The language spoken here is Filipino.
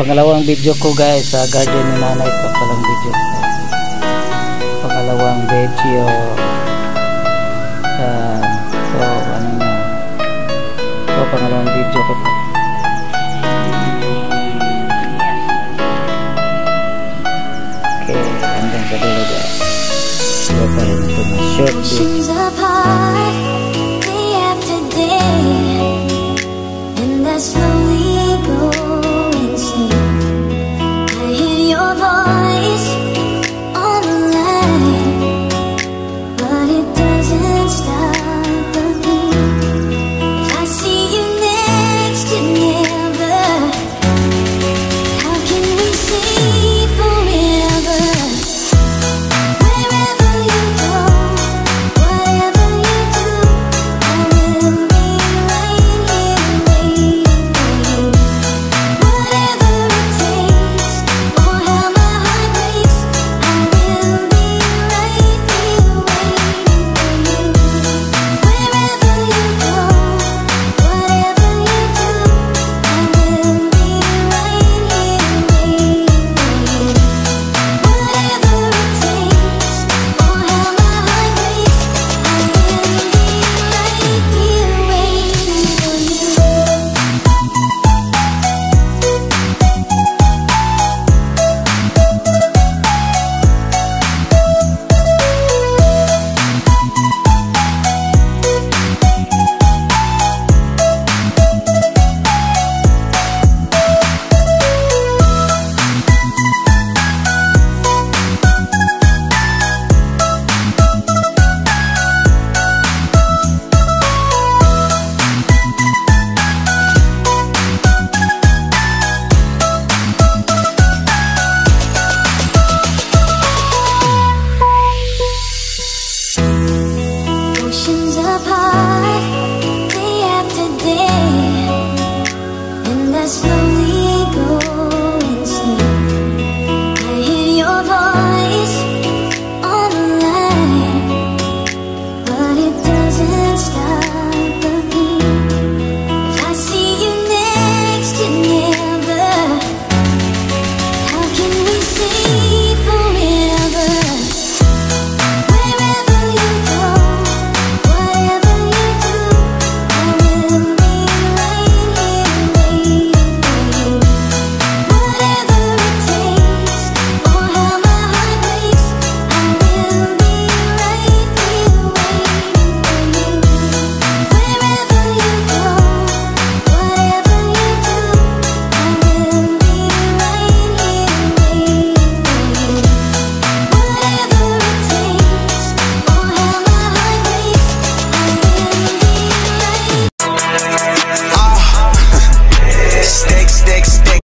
Pangalawang video ko guys sa garden ni nanay. Ito palang video ko. Pangalawang video. So ano na. So pangalawang video ko. Okay, hanggang sa dulo guys. So parang ito na short video. Slowly go insane. I hear your voice on the line, but it doesn't stop.